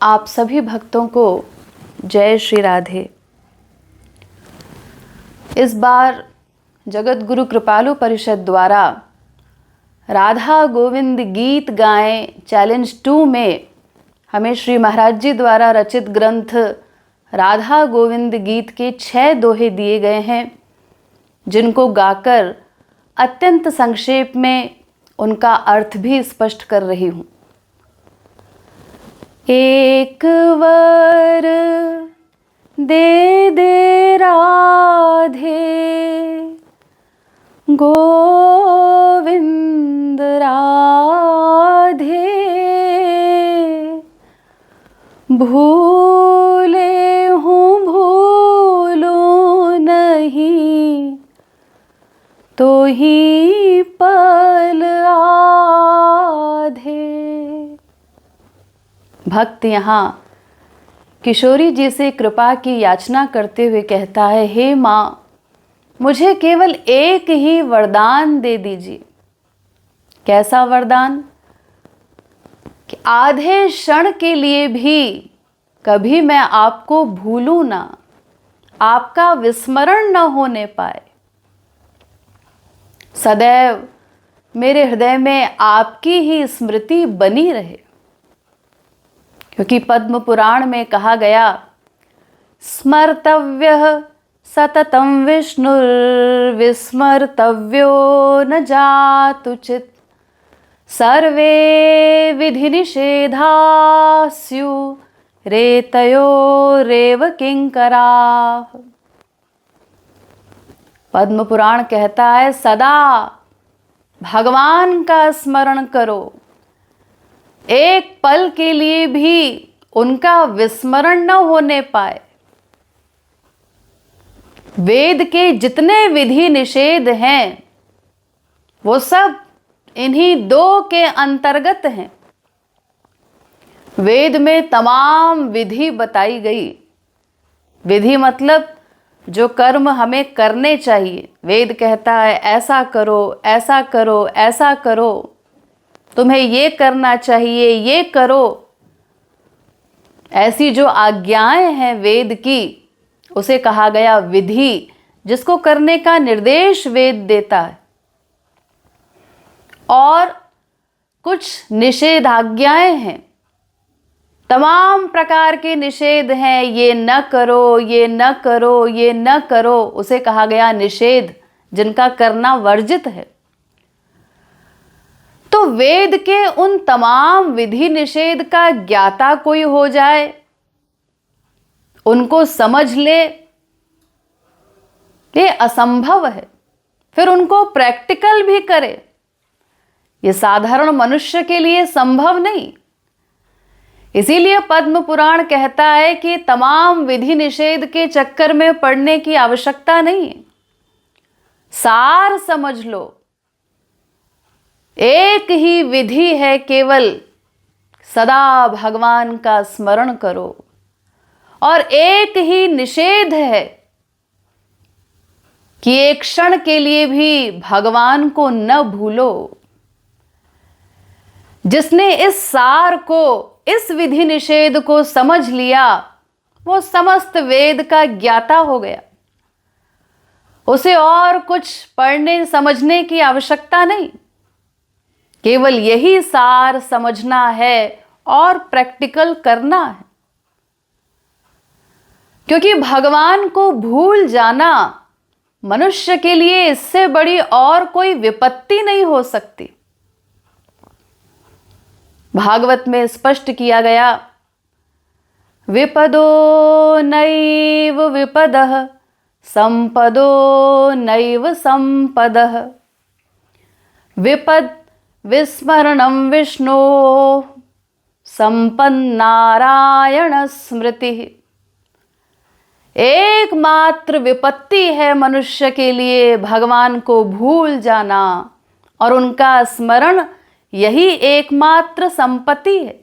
आप सभी भक्तों को जय श्री राधे। इस बार जगत गुरु कृपालु परिषद द्वारा राधा गोविंद गीत गाएं चैलेंज 2 में हमें श्री महाराज जी द्वारा रचित ग्रंथ राधा गोविंद गीत के 6 दोहे दिए गए हैं, जिनको गाकर अत्यंत संक्षेप में उनका अर्थ भी स्पष्ट कर रही हूँ। एक वर दे दे राधे गोविंद राधे, भूले हूँ भूलूं नहीं तो ही पल आधे। भक्त यहाँ किशोरी जी से कृपा की याचना करते हुए कहता है, हे माँ, मुझे केवल एक ही वरदान दे दीजिए। कैसा वरदान? कि आधे क्षण के लिए भी कभी मैं आपको भूलूं ना, आपका विस्मरण न होने पाए। सदैव मेरे हृदय में आपकी ही स्मृति बनी रहे। क्योंकि पद्म पुराण में कहा गया, स्मर्तव्यः सततं विष्णुर्विस्मर्तव्यो न जातुचित्, सर्वे विधि निषेधा स्युः रेतयोरेव किंकराः। पद्म पुराण कहता है, सदा भगवान का स्मरण करो, एक पल के लिए भी उनका विस्मरण न होने पाए। वेद के जितने विधि निषेध हैं वो सब इन्हीं 2 के अंतर्गत हैं। वेद में तमाम विधि बताई गई। विधि मतलब जो कर्म हमें करने चाहिए। वेद कहता है ऐसा करो, ऐसा करो, ऐसा करो, तुम्हें ये करना चाहिए, ये करो। ऐसी जो आज्ञाएं हैं वेद की, उसे कहा गया विधि, जिसको करने का निर्देश वेद देता है। और कुछ निषेधाज्ञाएं हैं, तमाम प्रकार के निषेध हैं। ये न करो, ये न करो, ये न करो, उसे कहा गया निषेध, जिनका करना वर्जित है। तो वेद के उन तमाम विधि निषेध का ज्ञाता कोई हो जाए, उनको समझ ले, ये असंभव है। फिर उनको प्रैक्टिकल भी करे, ये साधारण मनुष्य के लिए संभव नहीं। इसीलिए पद्म पुराण कहता है कि तमाम विधि निषेध के चक्कर में पड़ने की आवश्यकता नहीं है। सार समझ लो, एक ही विधि है, केवल सदा भगवान का स्मरण करो। और एक ही निषेध है कि एक क्षण के लिए भी भगवान को न भूलो। जिसने इस सार को, इस विधि निषेध को समझ लिया, वो समस्त वेद का ज्ञाता हो गया। उसे और कुछ पढ़ने समझने की आवश्यकता नहीं, केवल यही सार समझना है और प्रैक्टिकल करना है। क्योंकि भगवान को भूल जाना मनुष्य के लिए इससे बड़ी और कोई विपत्ति नहीं हो सकती। भागवत में स्पष्ट किया गया, विपदो नैव विपदः संपदो नैव संपदः, विपद विस्मरणं विष्णो संपन्नारायण स्मृति। एकमात्र विपत्ति है मनुष्य के लिए भगवान को भूल जाना, और उनका स्मरण यही एकमात्र संपत्ति है।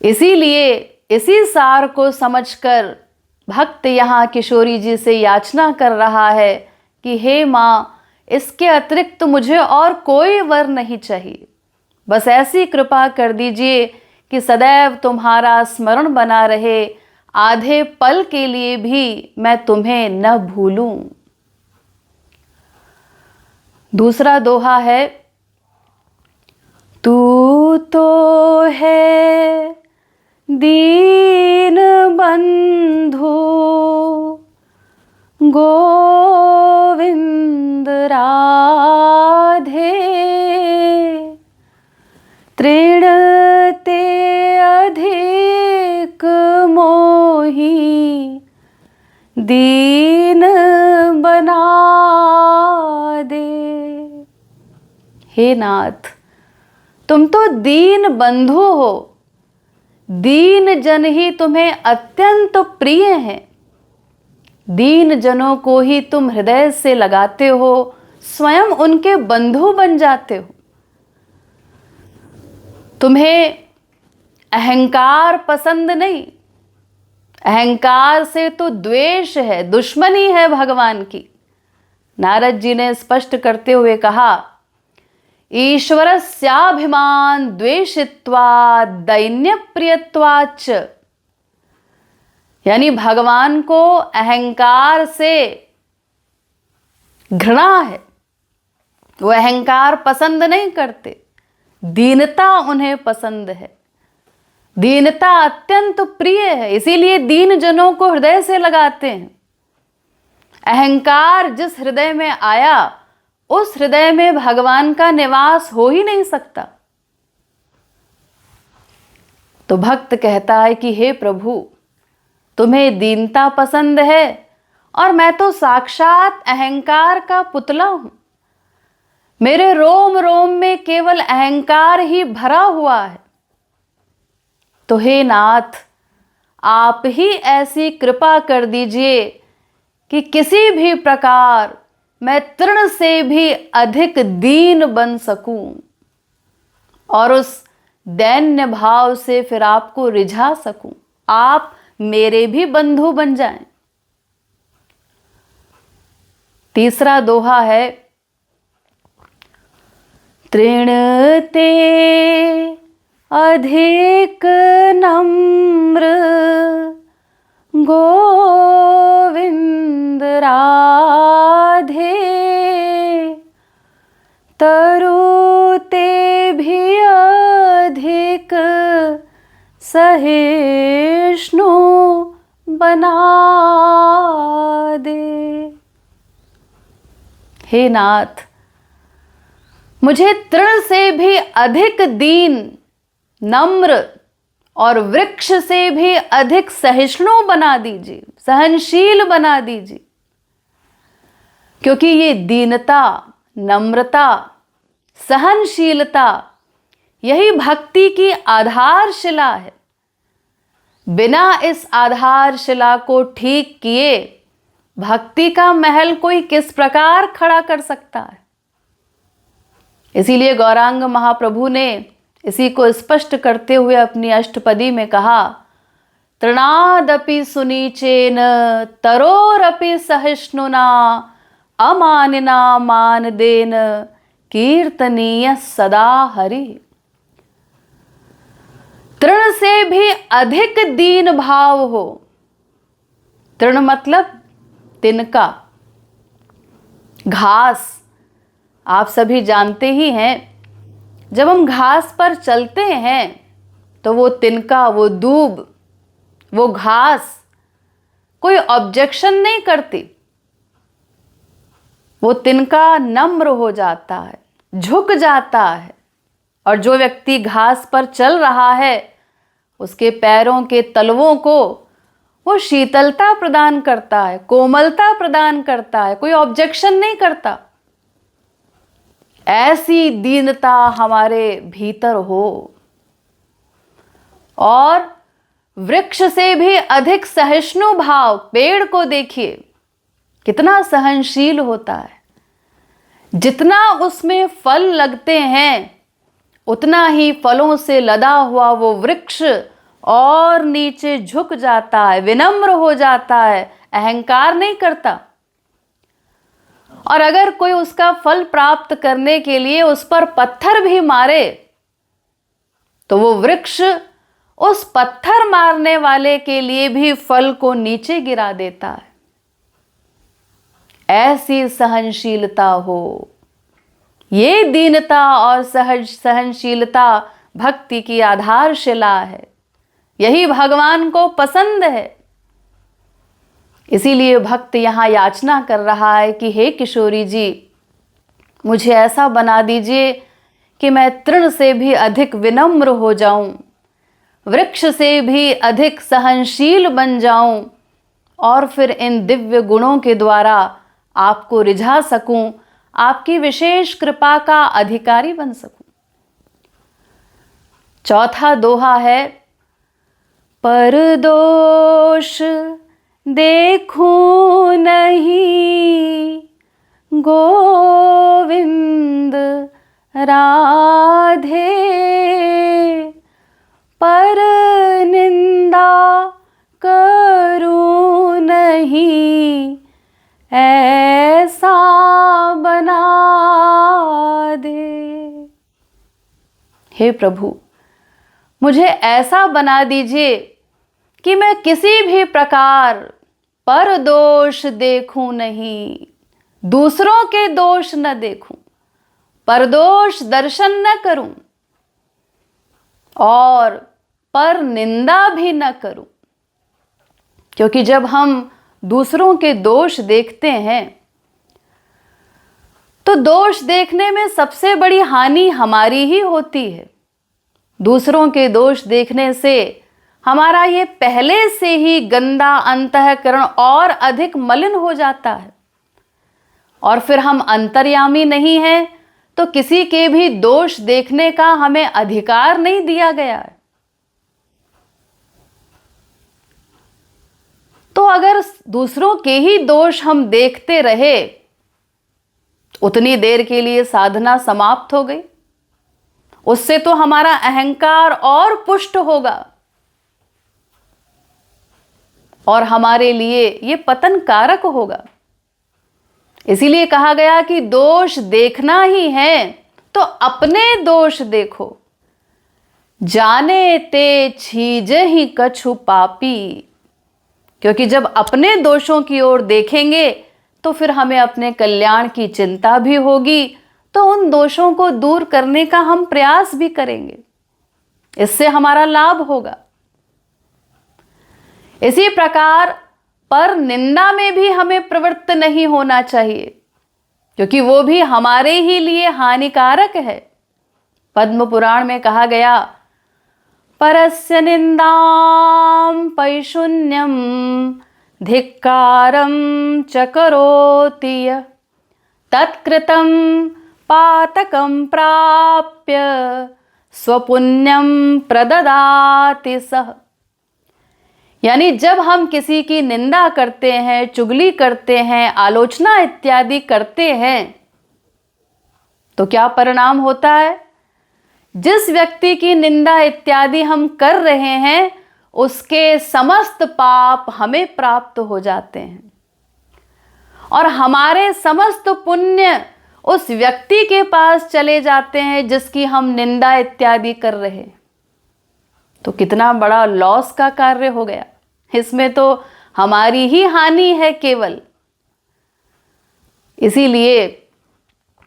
इसीलिए इसी सार को समझकर भक्त यहाँ किशोरी जी से याचना कर रहा है कि हे माँ, इसके अतिरिक्त मुझे और कोई वर नहीं चाहिए। बस ऐसी कृपा कर दीजिए कि सदैव तुम्हारा स्मरण बना रहे, आधे पल के लिए भी मैं तुम्हें न भूलूं। दूसरा दोहा है, तू तो है दीन बंधु गोविंद राधे, तृण ते अधिक मोही दीन बना दे। हे नाथ, तुम तो दीन बंधु हो, दीन जन ही तुम्हें अत्यंत प्रिय हैं। दीन जनों को ही तुम हृदय से लगाते हो, स्वयं उनके बंधु बन जाते हो। तुम्हें अहंकार पसंद नहीं, अहंकार से तो द्वेष है, दुश्मनी है भगवान की। नारद जी ने स्पष्ट करते हुए कहा, ईश्वरस्याभिमान द्वेषित्वा दैन्य प्रियत्वाच्च, यानी भगवान को अहंकार से घृणा है, वो अहंकार पसंद नहीं करते, दीनता उन्हें पसंद है। दीनता अत्यंत प्रिय है, इसीलिए दीन जनों को हृदय से लगाते हैं। अहंकार जिस हृदय में आया, उस हृदय में भगवान का निवास हो ही नहीं सकता। तो भक्त कहता है कि हे प्रभु, तुम्हें दीनता पसंद है और मैं तो साक्षात अहंकार का पुतला हूं। मेरे रोम रोम में केवल अहंकार ही भरा हुआ है। तो हे नाथ, आप ही ऐसी कृपा कर दीजिए कि किसी भी प्रकार मैं तृण से भी अधिक दीन बन सकूं और उस दैन्य भाव से फिर आपको रिझा सकूं, आप मेरे भी बंधु बन जाएं। तीसरा दोहा है, तृण ते अधिक नम्र गोविंद राधे, तरु ते भी अधिक सहिष्णु बना दे। हे नाथ, मुझे तृण से भी अधिक दीन, नम्र और वृक्ष से भी अधिक सहिष्णु बना दीजिए, सहनशील बना दीजिए। क्योंकि ये दीनता, नम्रता, सहनशीलता, यही भक्ति की आधारशिला है। बिना इस आधारशिला को ठीक किए भक्ति का महल कोई किस प्रकार खड़ा कर सकता है। इसीलिए गौरांग महाप्रभु ने इसी को स्पष्ट करते हुए अपनी अष्टपदी में कहा, तृणादपि सुनीचेन तरोरपि सहिष्णुना अमानिना मानदेन कीर्तनीय सदा हरि। तृण से भी अधिक दीन भाव हो। तृण मतलब तिनका, घास। आप सभी जानते ही हैं, जब हम घास पर चलते हैं तो वो तिनका, वो दूब, वो घास कोई ऑब्जेक्शन नहीं करती। वो तिनका नम्र हो जाता है, झुक जाता है, और जो व्यक्ति घास पर चल रहा है उसके पैरों के तलवों को वो शीतलता प्रदान करता है, कोमलता प्रदान करता है, कोई ऑब्जेक्शन नहीं करता। ऐसी दीनता हमारे भीतर हो। और वृक्ष से भी अधिक सहिष्णु भाव, पेड़ को देखिए कितना सहनशील होता है। जितना उसमें फल लगते हैं उतना ही फलों से लदा हुआ वो वृक्ष और नीचे झुक जाता है, विनम्र हो जाता है, अहंकार नहीं करता। और अगर कोई उसका फल प्राप्त करने के लिए उस पर पत्थर भी मारे तो वो वृक्ष उस पत्थर मारने वाले के लिए भी फल को नीचे गिरा देता है। ऐसी सहनशीलता हो, ये दीनता और सहनशीलता भक्ति की आधारशिला है। यही भगवान को पसंद है। इसीलिए भक्त यहाँ याचना कर रहा है कि हे किशोरी जी, मुझे ऐसा बना दीजिए कि मैं तृण से भी अधिक विनम्र हो जाऊं, वृक्ष से भी अधिक सहनशील बन जाऊं और फिर इन दिव्य गुणों के द्वारा आपको रिझा सकूं, आपकी विशेष कृपा का अधिकारी बन सकूं। चौथा दोहा है, पर दोष देखूं नहीं गोविंद राधे, पर निंदा करूं नहीं ऐसा बना दे। हे प्रभु, मुझे ऐसा बना दीजिए कि मैं किसी भी प्रकार पर दोष देखूं नहीं, दूसरों के दोष न देखूं, परदोष दर्शन न करूं और पर निंदा भी न करूं। क्योंकि जब हम दूसरों के दोष देखते हैं तो दोष देखने में सबसे बड़ी हानि हमारी ही होती है। दूसरों के दोष देखने से हमारा ये पहले से ही गंदा अंतःकरण और अधिक मलिन हो जाता है और फिर हम अंतर्यामी नहीं हैं तो किसी के भी दोष देखने का हमें अधिकार नहीं दिया गया है। तो अगर दूसरों के ही दोष हम देखते रहे, उतनी देर के लिए साधना समाप्त हो गई। उससे तो हमारा अहंकार और पुष्ट होगा और हमारे लिए ये पतन कारक होगा। इसीलिए कहा गया कि दोष देखना ही है तो अपने दोष देखो, जाने ते छीज ही कछु पापी। क्योंकि जब अपने दोषों की ओर देखेंगे तो फिर हमें अपने कल्याण की चिंता भी होगी, तो उन दोषों को दूर करने का हम प्रयास भी करेंगे, इससे हमारा लाभ होगा। इसी प्रकार पर निंदा में भी हमें प्रवृत्त नहीं होना चाहिए, क्योंकि वो भी हमारे ही लिए हानिकारक है। पद्म पुराण में कहा गया, परस्य निंदाम पैशून्यम धिक्कारम च करोति यः, तत्कृतं पातकं प्राप्य स्वपुण्यम प्रददाति सः। यानी जब हम किसी की निंदा करते हैं, चुगली करते हैं, आलोचना इत्यादि करते हैं तो क्या परिणाम होता है? जिस व्यक्ति की निंदा इत्यादि हम कर रहे हैं उसके समस्त पाप हमें प्राप्त हो जाते हैं और हमारे समस्त पुण्य उस व्यक्ति के पास चले जाते हैं जिसकी हम निंदा इत्यादि कर रहे हैं। तो कितना बड़ा लॉस का कार्य हो गया। इसमें तो हमारी ही हानि है केवल। इसीलिए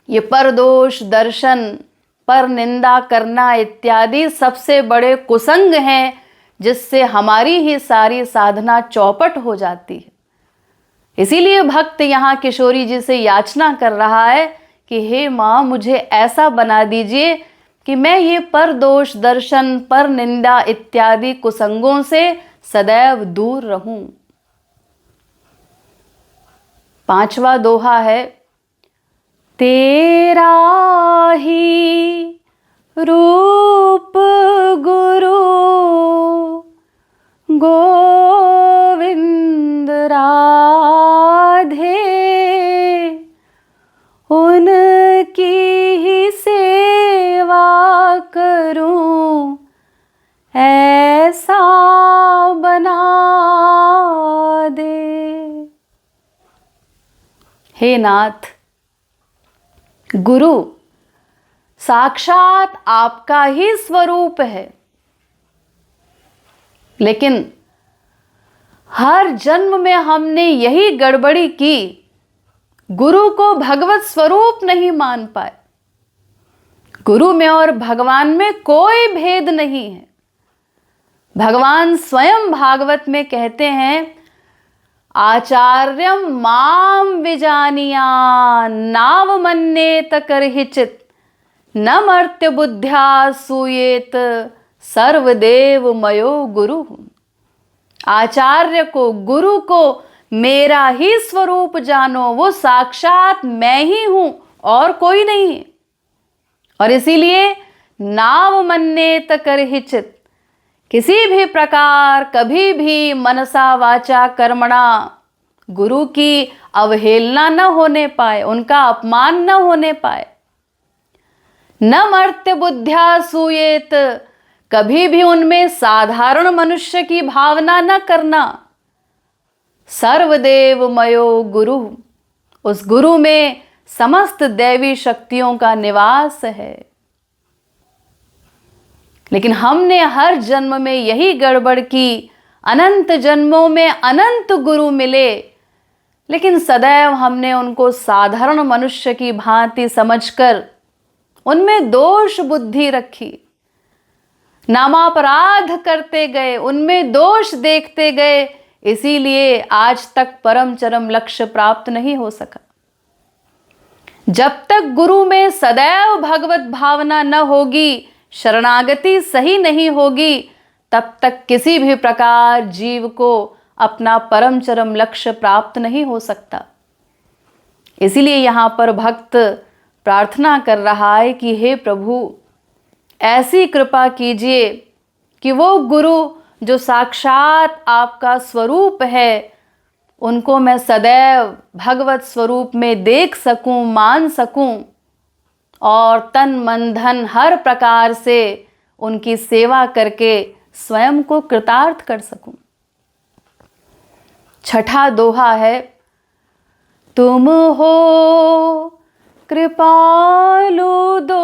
ये परदोष दर्शन, पर निंदा करना इत्यादि सबसे बड़े कुसंग हैं, जिससे हमारी ही सारी साधना चौपट हो जाती है। इसीलिए भक्त यहाँ किशोरी जी से याचना कर रहा है कि हे माँ, मुझे ऐसा बना दीजिए कि मैं ये पर दोष दर्शन, पर निंदा इत्यादि कुसंगों से सदैव दूर रहूं। पांचवा दोहा है, तेरा ही रूप गुरु गोविंद राधे, उनकी ही सेवा करूं ऐसा बना दे। हे नाथ, गुरु साक्षात आपका ही स्वरूप है। लेकिन हर जन्म में हमने यही गड़बड़ी की, गुरु को भगवत स्वरूप नहीं मान पाए। गुरु में और भगवान में कोई भेद नहीं है। भगवान स्वयं भागवत में कहते हैं, आचार्यम माम विजानिया नावमन्येत करहिचित न मर्त्य बुद्ध्या सूयेत सर्वदेव मयो गुरु। आचार्य को, गुरु को मेरा ही स्वरूप जानो, वो साक्षात मैं ही हूं और कोई नहीं है। और इसीलिए नावमन्येत करहिचित, किसी भी प्रकार कभी भी मनसा वाचा कर्मणा गुरु की अवहेलना न होने पाए, उनका अपमान न होने पाए। न मर्त्य बुद्ध्या सूयेत, कभी भी उनमें साधारण मनुष्य की भावना न करना। सर्वदेव मयो गुरु, उस गुरु में समस्त दैवी शक्तियों का निवास है। लेकिन हमने हर जन्म में यही गड़बड़ की, अनंत जन्मों में अनंत गुरु मिले, लेकिन सदैव हमने उनको साधारण मनुष्य की भांति समझकर उनमें दोष बुद्धि रखी, नामापराध करते गए, उनमें दोष देखते गए। इसीलिए आज तक परम चरम लक्ष्य प्राप्त नहीं हो सका। जब तक गुरु में सदैव भगवत भावना न होगी, शरणागति सही नहीं होगी, तब तक किसी भी प्रकार जीव को अपना परम चरम लक्ष्य प्राप्त नहीं हो सकता। इसीलिए यहाँ पर भक्त प्रार्थना कर रहा है कि हे प्रभु, ऐसी कृपा कीजिए कि वो गुरु जो साक्षात आपका स्वरूप है, उनको मैं सदैव भगवत स्वरूप में देख सकूं, मान सकूं और तन मन धन हर प्रकार से उनकी सेवा करके स्वयं को कृतार्थ कर सकूं। छठा दोहा है, तुम हो कृपालु दो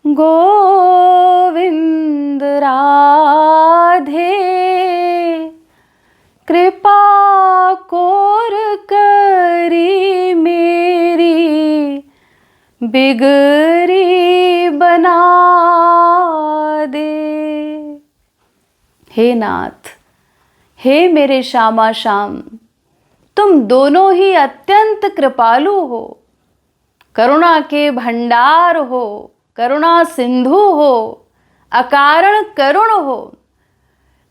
गोविंद राधे, कृपा कोर करी मेरी बिगड़ी बना दे। हे नाथ, हे मेरे श्यामा श्याम, तुम दोनों ही अत्यंत कृपालु हो, करुणा के भंडार हो, करुणा सिंधु हो, अकारण करुण हो,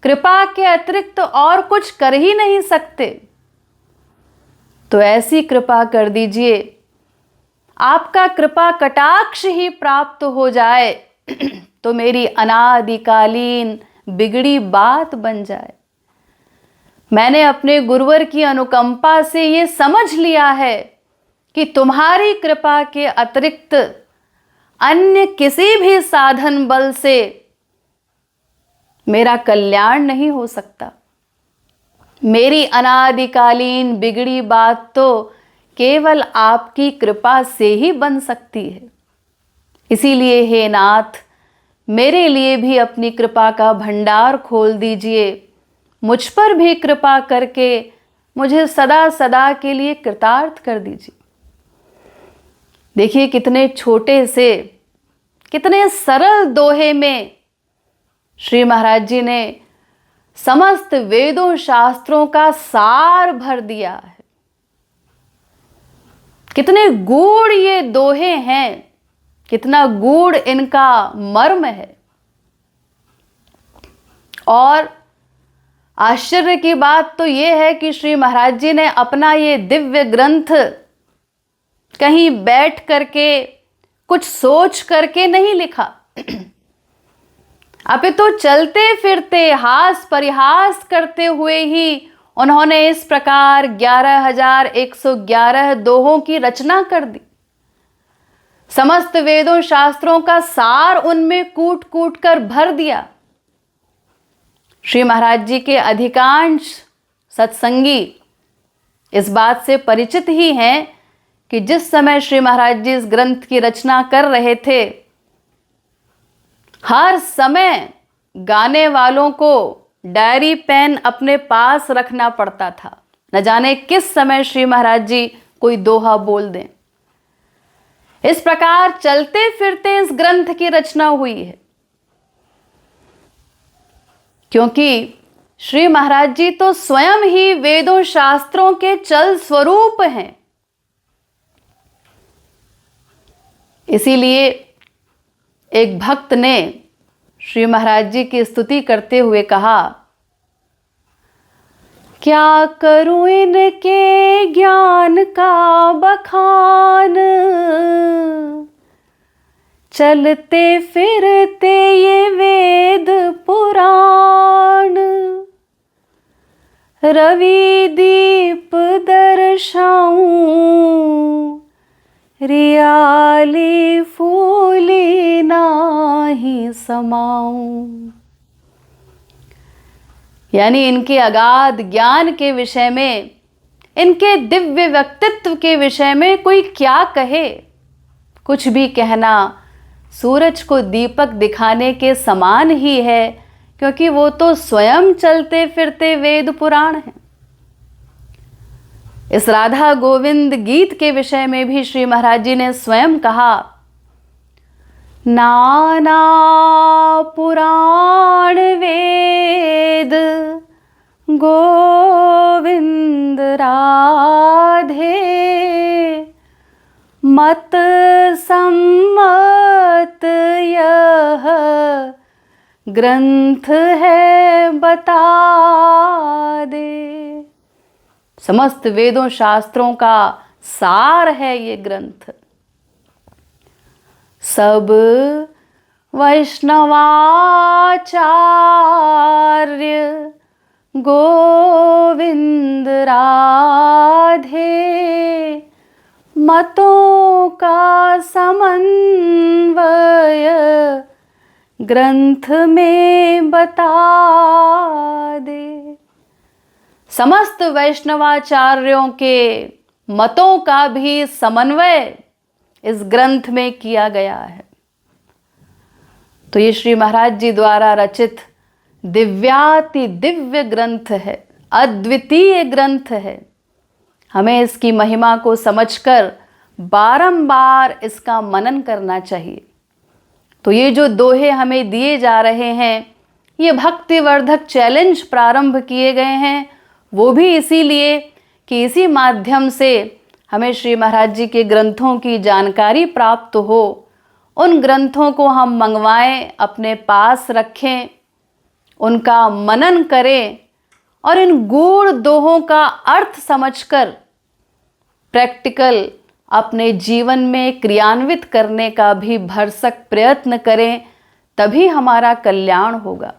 कृपा के अतिरिक्त और कुछ कर ही नहीं सकते। तो ऐसी कृपा कर दीजिए, आपका कृपा कटाक्ष ही प्राप्त हो जाए तो मेरी अनादिकालीन बिगड़ी बात बन जाए। मैंने अपने गुरुवर की अनुकंपा से ये समझ लिया है कि तुम्हारी कृपा के अतिरिक्त अन्य किसी भी साधन बल से मेरा कल्याण नहीं हो सकता। मेरी अनादिकालीन बिगड़ी बात तो केवल आपकी कृपा से ही बन सकती है। इसीलिए हे नाथ, मेरे लिए भी अपनी कृपा का भंडार खोल दीजिए, मुझ पर भी कृपा करके मुझे सदा सदा के लिए कृतार्थ कर दीजिए। देखिए कितने छोटे से, कितने सरल दोहे में श्री महाराज जी ने समस्त वेदों शास्त्रों का सार भर दिया है। कितने गूढ़ ये दोहे हैं, कितना गूढ़ इनका मर्म है। और आश्चर्य की बात तो ये है कि श्री महाराज जी ने अपना ये दिव्य ग्रंथ कहीं बैठ करके कुछ सोच करके नहीं लिखा, अपितु चलते फिरते हास परिहास करते हुए ही उन्होंने इस प्रकार 11,111 दोहों की रचना कर दी। समस्त वेदों शास्त्रों का सार उनमें कूट कूट कर भर दिया। श्री महाराज जी के अधिकांश सत्संगी इस बात से परिचित ही हैं कि जिस समय श्री महाराज जी इस ग्रंथ की रचना कर रहे थे, हर समय गाने वालों को डायरी पेन अपने पास रखना पड़ता था, न जाने किस समय श्री महाराज जी कोई दोहा बोल दें। इस प्रकार चलते फिरते इस ग्रंथ की रचना हुई है, क्योंकि श्री महाराज जी तो स्वयं ही वेदों शास्त्रों के चल स्वरूप हैं। इसीलिए एक भक्त ने श्री महाराज जी की स्तुति करते हुए कहा, क्या करूं इनके ज्ञान का बखान, चलते फिरते ये वेद पुराण, रवि दीप दर्शाऊं, रियाली फूली नाही समाऊं। यानी इनके अगाध ज्ञान के विषय में, इनके दिव्य व्यक्तित्व के विषय में कोई क्या कहे, कुछ भी कहना सूरज को दीपक दिखाने के समान ही है, क्योंकि वो तो स्वयं चलते फिरते वेद पुराण हैं। इस राधा गोविंद गीत के विषय में भी श्री महाराज जी ने स्वयं कहा, नाना पुराण वेद गोविंद राधे, मत सम्मत यह ग्रंथ है बता दे। समस्त वेदों शास्त्रों का सार है ये ग्रंथ। सब वैष्णवाचार्य गोविंद राधे, मतों का समन्वय ग्रंथ में बता दे। समस्त वैष्णवाचार्यों के मतों का भी समन्वय इस ग्रंथ में किया गया है। तो ये श्री महाराज जी द्वारा रचित दिव्याति दिव्य ग्रंथ है, अद्वितीय ग्रंथ है। हमें इसकी महिमा को समझकर बारंबार इसका मनन करना चाहिए। तो ये जो दोहे हमें दिए जा रहे हैं, ये भक्तिवर्धक चैलेंज प्रारंभ किए गए हैं, वो भी इसीलिए कि इसी माध्यम से हमें श्री महाराज जी के ग्रंथों की जानकारी प्राप्त हो। उन ग्रंथों को हम मंगवाएं, अपने पास रखें, उनका मनन करें और इन गूढ़ दोहों का अर्थ समझकर प्रैक्टिकल अपने जीवन में क्रियान्वित करने का भी भरसक प्रयत्न करें, तभी हमारा कल्याण होगा।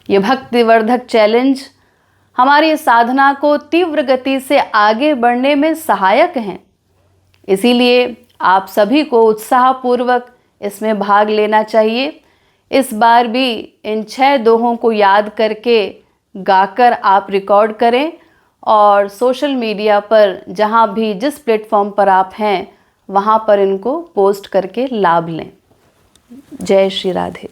ये भक्तिवर्धक चैलेंज हमारी साधना को तीव्र गति से आगे बढ़ने में सहायक हैं। इसीलिए आप सभी को उत्साहपूर्वक इसमें भाग लेना चाहिए। इस बार भी इन 6 दोहों को याद करके गाकर आप रिकॉर्ड करें और सोशल मीडिया पर जहाँ भी जिस प्लेटफॉर्म पर आप हैं वहाँ पर इनको पोस्ट करके लाभ लें। जय श्री राधे।